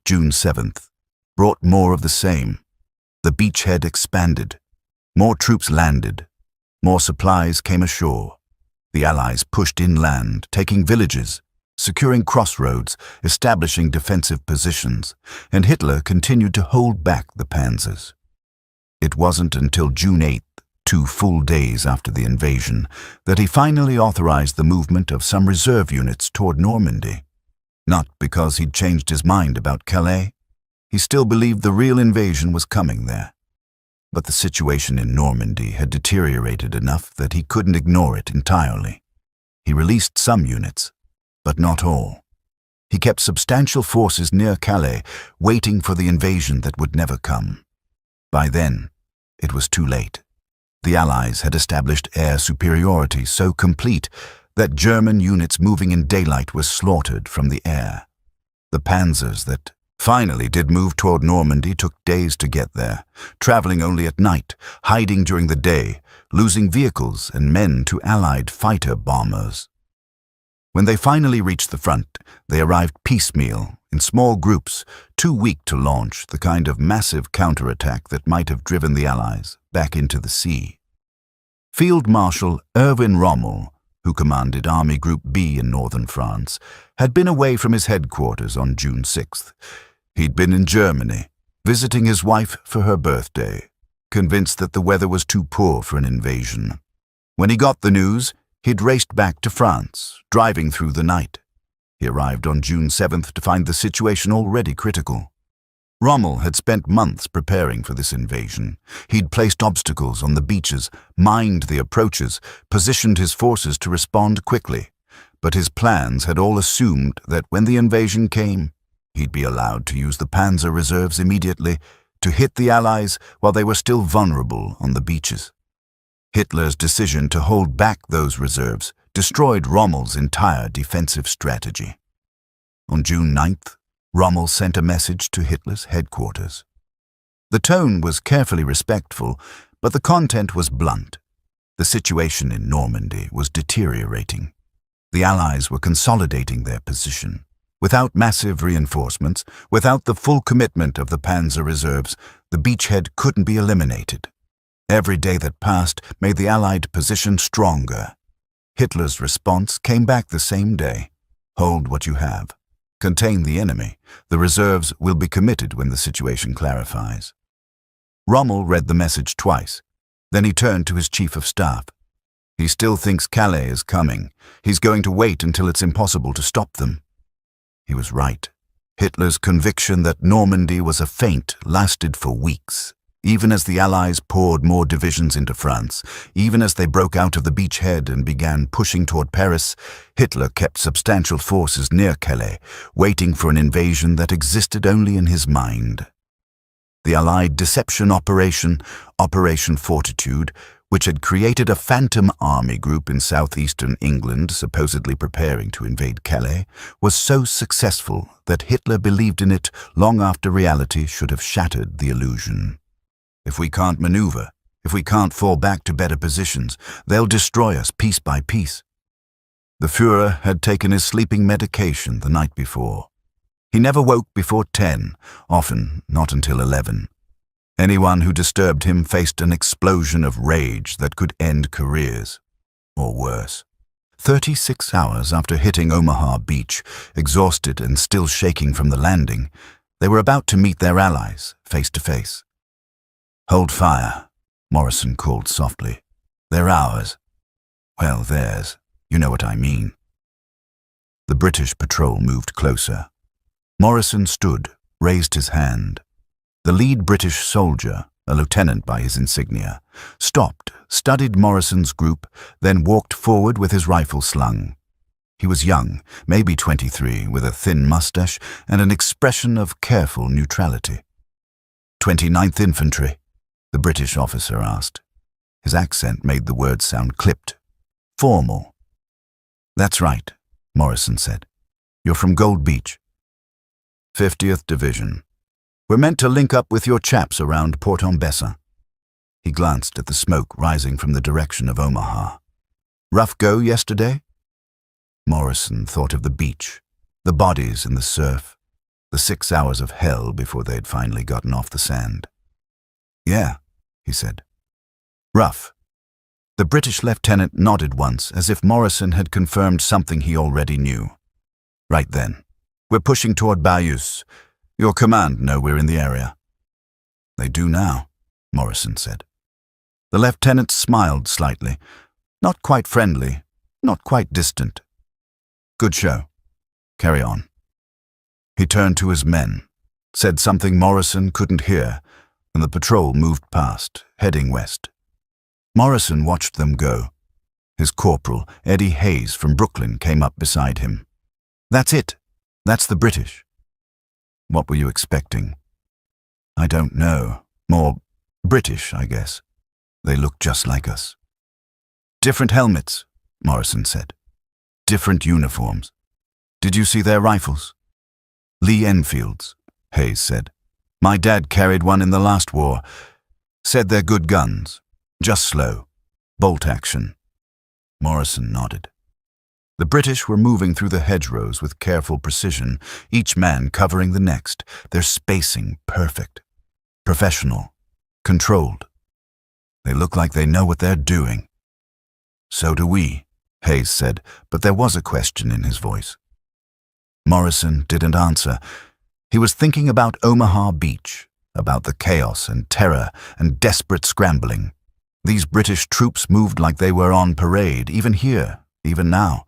June 7th, brought more of the same. The beachhead expanded. More troops landed. More supplies came ashore. The Allies pushed inland, taking villages, securing crossroads, establishing defensive positions, and Hitler continued to hold back the panzers. It wasn't until June 8th, 2 full days after the invasion, that he finally authorized the movement of some reserve units toward Normandy. Not because he'd changed his mind about Calais. He still believed the real invasion was coming there. But the situation in Normandy had deteriorated enough that he couldn't ignore it entirely. He released some units, but not all. He kept substantial forces near Calais, waiting for the invasion that would never come. By then, it was too late. The Allies had established air superiority so complete that German units moving in daylight were slaughtered from the air. The panzers that finally did move toward Normandy took days to get there, traveling only at night, hiding during the day, losing vehicles and men to Allied fighter bombers. When they finally reached the front, they arrived piecemeal, in small groups, too weak to launch the kind of massive counterattack that might have driven the Allies back into the sea. Field Marshal Erwin Rommel, who commanded Army Group B in northern France, had been away from his headquarters on June 6th. He'd been in Germany, visiting his wife for her birthday, convinced that the weather was too poor for an invasion. When he got the news, he'd raced back to France, driving through the night. He arrived on June 7th to find the situation already critical. Rommel had spent months preparing for this invasion. He'd placed obstacles on the beaches, mined the approaches, positioned his forces to respond quickly. But his plans had all assumed that when the invasion came, he'd be allowed to use the panzer reserves immediately to hit the Allies while they were still vulnerable on the beaches. Hitler's decision to hold back those reserves destroyed Rommel's entire defensive strategy. On June 9th, Rommel sent a message to Hitler's headquarters. The tone was carefully respectful, but the content was blunt. The situation in Normandy was deteriorating. The Allies were consolidating their position. Without massive reinforcements, without the full commitment of the panzer reserves, the beachhead couldn't be eliminated. Every day that passed made the Allied position stronger. Hitler's response came back the same day. Hold what you have. Contain the enemy. The reserves will be committed when the situation clarifies. Rommel read the message twice. Then he turned to his chief of staff. He still thinks Calais is coming. He's going to wait until it's impossible to stop them. He was right. Hitler's conviction that Normandy was a feint lasted for weeks. Even as the Allies poured more divisions into France, even as they broke out of the beachhead and began pushing toward Paris, Hitler kept substantial forces near Calais, waiting for an invasion that existed only in his mind. The Allied deception operation, Operation Fortitude, which had created a phantom army group in southeastern England supposedly preparing to invade Calais, was so successful that Hitler believed in it long after reality should have shattered the illusion. If we can't maneuver, if we can't fall back to better positions, they'll destroy us piece by piece. The Führer had taken his sleeping medication the night before. He never woke before 10, often not until 11. Anyone who disturbed him faced an explosion of rage that could end careers, or worse. 36 hours after hitting Omaha Beach, exhausted and still shaking from the landing, they were about to meet their allies face to face. "Hold fire," Morrison called softly. "They're ours." "Well, theirs. You know what I mean." The British patrol moved closer. Morrison stood, raised his hand. The lead British soldier, a lieutenant by his insignia, stopped, studied Morrison's group, then walked forward with his rifle slung. He was young, maybe 23, with a thin mustache and an expression of careful neutrality. 29th Infantry?" the British officer asked. His accent made the words sound clipped, formal. "That's right," Morrison said. "You're from Gold Beach." 50th Division. "We're meant to link up with your chaps around Port-en-Bessin." He glanced at the smoke rising from the direction of Omaha. "Rough go yesterday?" Morrison thought of the beach, the bodies in the surf, the 6 hours of hell before they'd finally gotten off the sand. "Yeah," he said. "Rough." The British lieutenant nodded once, as if Morrison had confirmed something he already knew. "Right then. We're pushing toward Bayous. Your command know we're in the area." "They do now," Morrison said. The lieutenant smiled slightly. Not quite friendly, not quite distant. "Good show. Carry on." He turned to his men, said something Morrison couldn't hear, and the patrol moved past, heading west. Morrison watched them go. His corporal, Eddie Hayes from Brooklyn, came up beside him. "That's it. That's the British." "What were you expecting?" "I don't know. More British, I guess. They look just like us." "Different helmets," Morrison said. "Different uniforms. Did you see their rifles?" "Lee Enfields," Hayes said. "My dad carried one in the last war. Said they're good guns. Just slow. Bolt action." Morrison nodded. The British were moving through the hedgerows with careful precision, each man covering the next, their spacing perfect. Professional. Controlled. "They look like they know what they're doing." "So do we," Hayes said, but there was a question in his voice. Morrison didn't answer. He was thinking about Omaha Beach, about the chaos and terror and desperate scrambling. These British troops moved like they were on parade, even here, even now.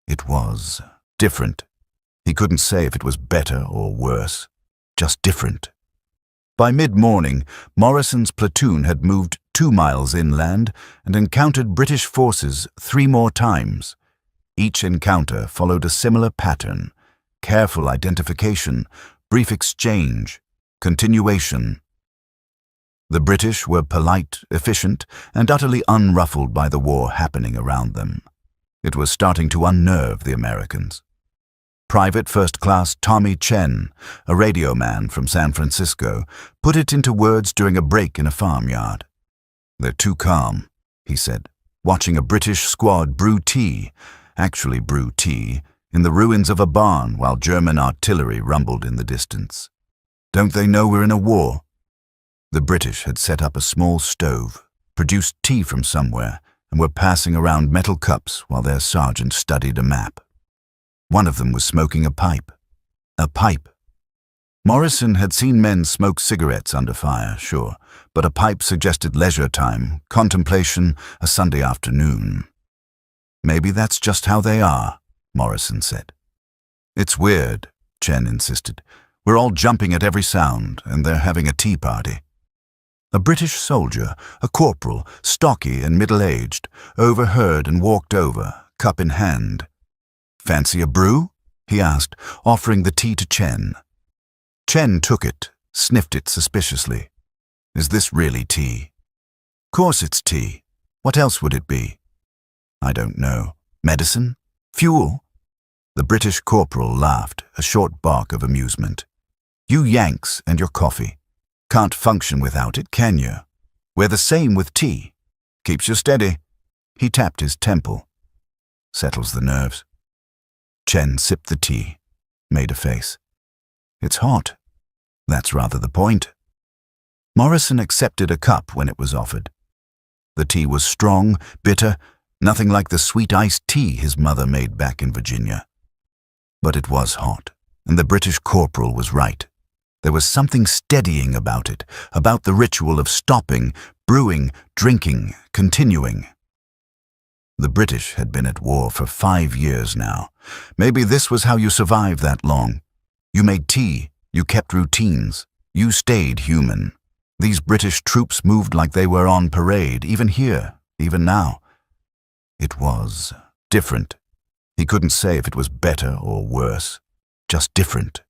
It was different. He couldn't say if it was better or worse, just different. By mid-morning, Morrison's platoon had moved 2 miles inland and encountered British forces 3 more times. Each encounter followed a similar pattern: careful identification, brief exchange, continuation. The British were polite, efficient, and utterly unruffled by the war happening around them. It was starting to unnerve the Americans. Private First Class Tommy Chen, a radio man from San Francisco, put it into words during a break in a farmyard. "They're too calm," he said, watching a British squad brew tea, in the ruins of a barn while German artillery rumbled in the distance. "Don't they know we're in a war?" The British had set up a small stove, produced tea from somewhere, and were passing around metal cups while their sergeant studied a map. One of them was smoking a pipe. A pipe. Morrison had seen men smoke cigarettes under fire, sure, but a pipe suggested leisure time, contemplation, a Sunday afternoon. "Maybe that's just how they are," Morrison said. "It's weird," Chen insisted. "We're all jumping at every sound, and they're having a tea party." A British soldier, a corporal, stocky and middle-aged, overheard and walked over, cup in hand. "Fancy a brew?" he asked, offering the tea to Chen. Chen took it, sniffed it suspiciously. "Is this really tea?" "Course it's tea. What else would it be?" "I don't know. Medicine? Fuel?" The British corporal laughed, a short bark of amusement. "You Yanks and your coffee. Can't function without it, can you? We're the same with tea. Keeps you steady." He tapped his temple. "Settles the nerves." Chen sipped the tea, made a face. "It's hot. That's rather the point." Morrison accepted a cup when it was offered. The tea was strong, bitter, nothing like the sweet iced tea his mother made back in Virginia. But it was hot, and the British corporal was right. There was something steadying about it, about the ritual of stopping, brewing, drinking, continuing. The British had been at war for 5 years now. Maybe this was how you survived that long. You made tea, you kept routines, you stayed human. These British troops moved like they were on parade, even here, even now. It was different. He couldn't say if it was better or worse, just different.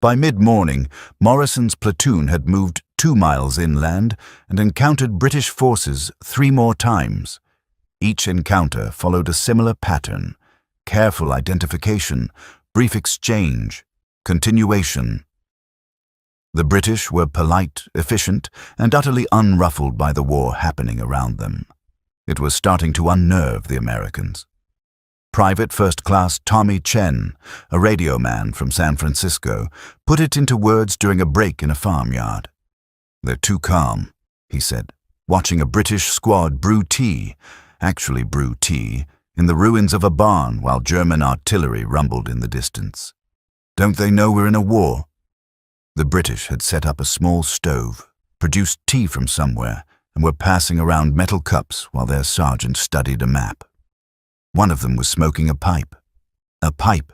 By mid-morning, Morrison's platoon had moved 2 miles inland and encountered British forces 3 more times. Each encounter followed a similar pattern: careful identification, brief exchange, continuation. The British were polite, efficient, and utterly unruffled by the war happening around them. It was starting to unnerve the Americans. Private First Class Tommy Chen, a radio man from San Francisco, put it into words during a break in a farmyard. "They're too calm," he said, watching a British squad brew tea, in the ruins of a barn while German artillery rumbled in the distance. "Don't they know we're in a war?" The British had set up a small stove, produced tea from somewhere, and were passing around metal cups while their sergeant studied a map. One of them was smoking a pipe. A pipe.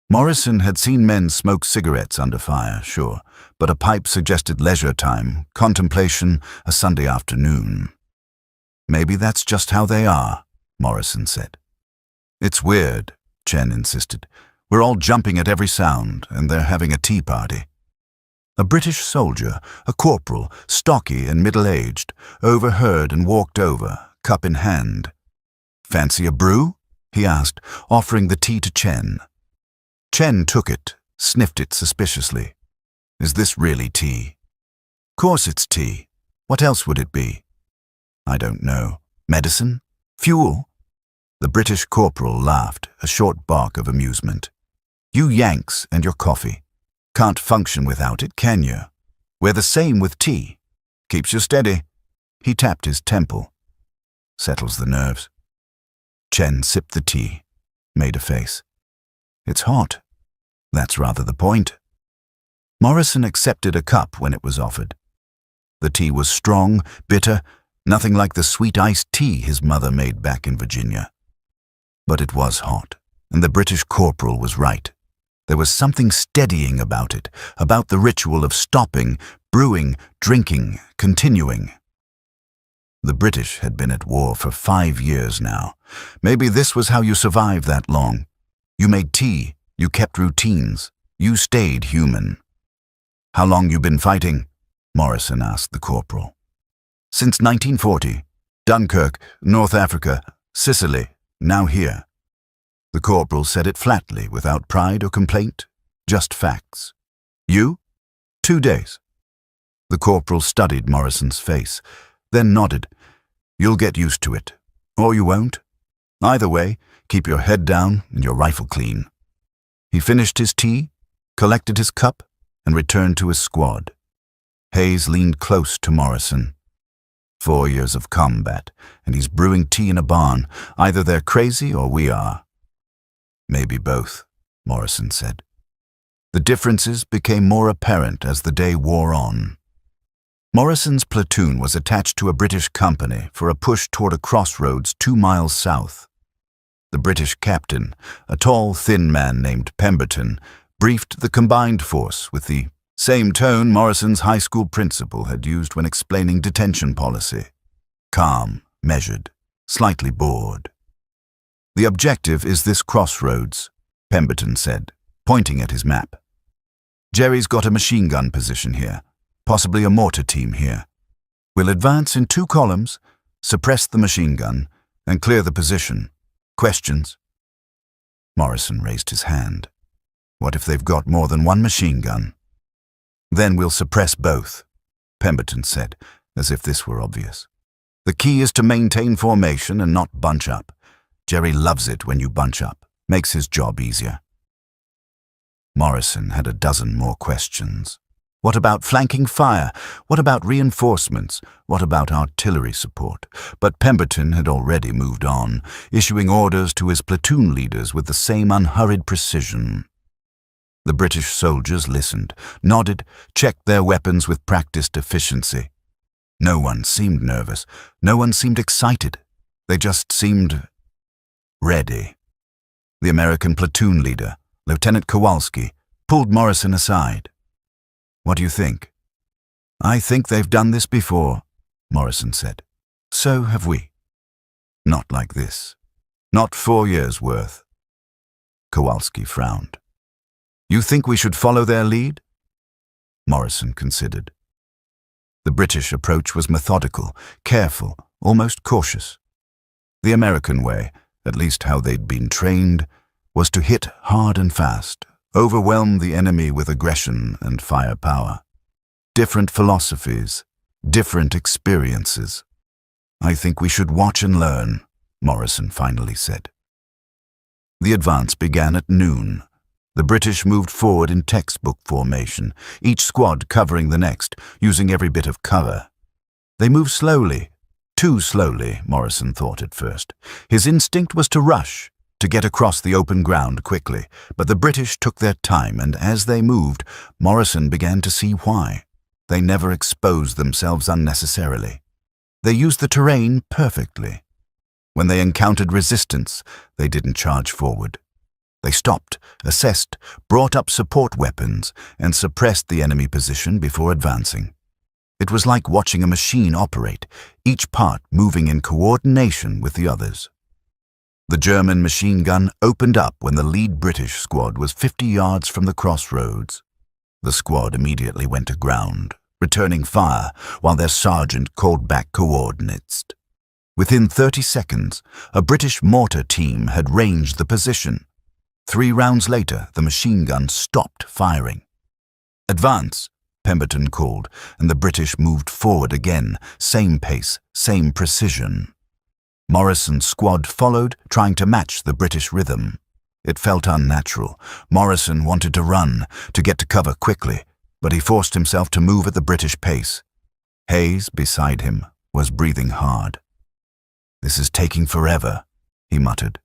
Morrison had seen men smoke cigarettes under fire, sure, but a pipe suggested leisure time, contemplation, a Sunday afternoon. "Maybe that's just how they are," Morrison said. "It's weird," Chen insisted. "We're all jumping at every sound, and they're having a tea party." A British soldier, a corporal, stocky and middle-aged, overheard and walked over, cup in hand. "Fancy a brew?" he asked, offering the tea to Chen. Chen took it, sniffed it suspiciously. "Is this really tea?" "Course it's tea. What else would it be?" "I don't know. Medicine? Fuel?" The British corporal laughed, a short bark of amusement. "You Yanks and your coffee. Can't function without it, can you? We're the same with tea. Keeps you steady." He tapped his temple. "Settles the nerves." Chen sipped the tea, made a face. "It's hot. That's rather the point." Morrison accepted a cup when it was offered. The tea was strong, bitter, nothing like the sweet iced tea his mother made back in Virginia. But it was hot, and the British corporal was right. There was something steadying about it, about the ritual of stopping, brewing, drinking, continuing. The British had been at war for 5 years now. Maybe this was how you survived that long. You made tea, you kept routines, you stayed human. "How long you been fighting?" Morrison asked the corporal. "Since 1940. Dunkirk, North Africa, Sicily, now here." The corporal said it flatly, without pride or complaint, just facts. "You?" 2 days. The corporal studied Morrison's face, then nodded. "You'll get used to it. Or you won't. Either way, keep your head down and your rifle clean." He finished his tea, collected his cup, and returned to his squad. Hayes leaned close to Morrison. 4 years of combat, and he's brewing tea in a barn. Either they're crazy or we are. "Maybe both," Morrison said. The differences became more apparent as the day wore on. Morrison's platoon was attached to a British company for a push toward a crossroads 2 miles south. The British captain, a tall, thin man named Pemberton, briefed the combined force with the same tone Morrison's high school principal had used when explaining detention policy. Calm, measured, slightly bored. "The objective is this crossroads," Pemberton said, pointing at his map. "Jerry's got a machine gun position here, possibly a mortar team here. We'll advance in 2 columns, suppress the machine gun, and clear the position. Questions?" Morrison raised his hand. "What if they've got more than 1 machine gun?" "Then we'll suppress both," Pemberton said, as if this were obvious. "The key is to maintain formation and not bunch up. Jerry loves it when you bunch up. Makes his job easier." Morrison had a dozen more questions. What about flanking fire? What about reinforcements? What about artillery support? But Pemberton had already moved on, issuing orders to his platoon leaders with the same unhurried precision. The British soldiers listened, nodded, checked their weapons with practiced efficiency. No one seemed nervous. No one seemed excited. They just seemed ready. The American platoon leader, Lieutenant Kowalski, pulled Morrison aside. "What do you think?" "I think they've done this before," Morrison said. "So have we." "Not like this. Not 4 years' worth." Kowalski frowned. "You think we should follow their lead?" Morrison considered. The British approach was methodical, careful, almost cautious. The American way, at least how they'd been trained, was to hit hard and fast, overwhelm the enemy with aggression and firepower. Different philosophies, different experiences. "I think we should watch and learn," Morrison finally said. The advance began at noon. The British moved forward in textbook formation, each squad covering the next, using every bit of cover. They moved slowly. Too slowly, Morrison thought at first. His instinct was to rush, to get across the open ground quickly, but the British took their time, and as they moved, Morrison began to see why. They never exposed themselves unnecessarily. They used the terrain perfectly. When they encountered resistance, they didn't charge forward. They stopped, assessed, brought up support weapons, and suppressed the enemy position before advancing. It was like watching a machine operate, each part moving in coordination with the others. The German machine gun opened up when the lead British squad was 50 yards from the crossroads. The squad immediately went to ground, returning fire while their sergeant called back coordinates. Within 30 seconds, a British mortar team had ranged the position. 3 rounds later, the machine gun stopped firing. "Advance," Pemberton called, and the British moved forward again, same pace, same precision. Morrison's squad followed, trying to match the British rhythm. It felt unnatural. Morrison wanted to run, to get to cover quickly, but he forced himself to move at the British pace. Hayes, beside him, was breathing hard. "This is taking forever," he muttered.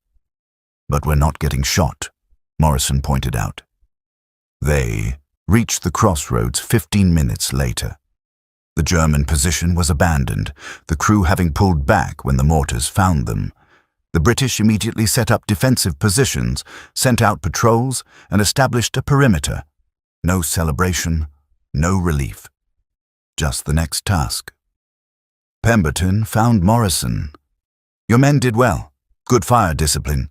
"But we're not getting shot," Morrison pointed out. They reached the crossroads 15 minutes later. The German position was abandoned, the crew having pulled back when the mortars found them. The British immediately set up defensive positions, sent out patrols, and established a perimeter. No celebration, no relief. Just the next task. Pemberton found Morrison. "Your men did well. Good fire discipline."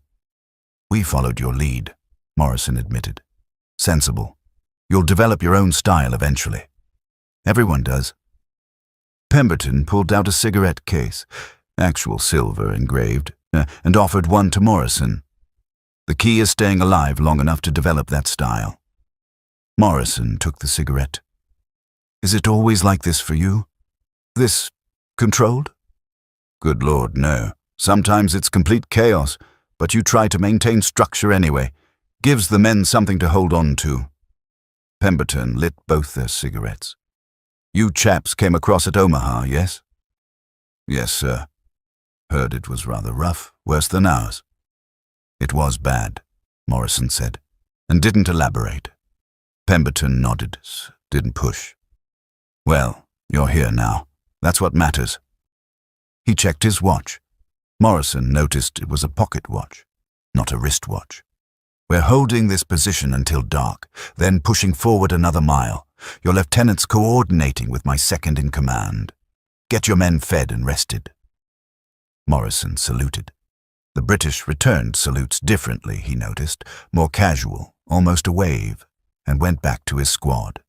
"We followed your lead," Morrison admitted. "Sensible. You'll develop your own style eventually." "Everyone does." Pemberton pulled out a cigarette case, actual silver engraved, and offered one to Morrison. "The key is staying alive long enough to develop that style." Morrison took the cigarette. "Is it always like this for you? This controlled?" "Good Lord, no. Sometimes it's complete chaos, but you try to maintain structure anyway. Gives the men something to hold on to." Pemberton lit both their cigarettes. "You chaps came across at Omaha, yes?" "Yes, sir. Heard it was rather rough, worse than ours." "It was bad," Morrison said, and didn't elaborate. Pemberton nodded, didn't push. "Well, you're here now. That's what matters." He checked his watch. Morrison noticed it was a pocket watch, not a wristwatch. "We're holding this position until dark, then pushing forward another mile. Your lieutenant's coordinating with my second in command. Get your men fed and rested." Morrison saluted. The British returned salutes differently, he noticed, more casual, almost a wave, and went back to his squad.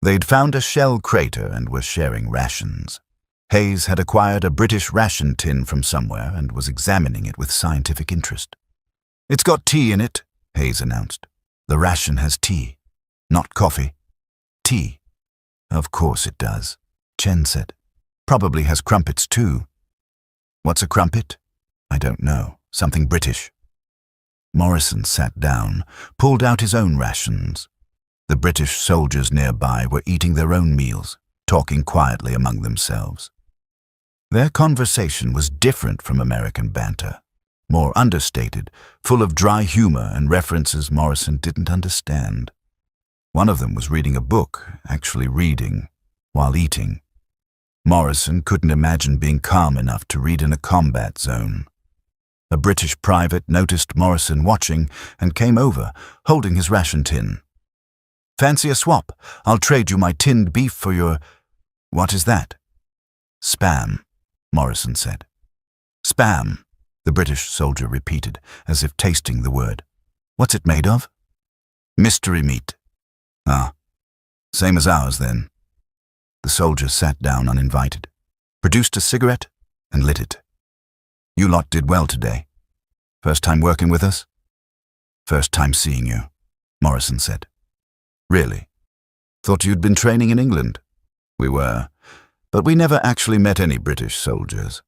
They'd found a shell crater and were sharing rations. Hayes had acquired a British ration tin from somewhere and was examining it with scientific interest. "It's got tea in it," Hayes announced. "The ration has tea. Not coffee. Tea." "Of course it does," Chen said. "Probably has crumpets too." "What's a crumpet?" "I don't know. Something British." Morrison sat down, pulled out his own rations. The British soldiers nearby were eating their own meals, talking quietly among themselves. Their conversation was different from American banter, more understated, full of dry humor and references Morrison didn't understand. One of them was reading a book, actually reading, while eating. Morrison couldn't imagine being calm enough to read in a combat zone. A British private noticed Morrison watching and came over, holding his ration tin. "Fancy a swap? I'll trade you my tinned beef for your—" "What is that?" "Spam," Morrison said. "Spam," the British soldier repeated, as if tasting the word. "What's it made of?" "Mystery meat." "Ah, same as ours then." The soldier sat down uninvited, produced a cigarette, and lit it. "You lot did well today. First time working with us?" "First time seeing you," Morrison said. "Really? Thought you'd been training in England." "We were, but we never actually met any British soldiers.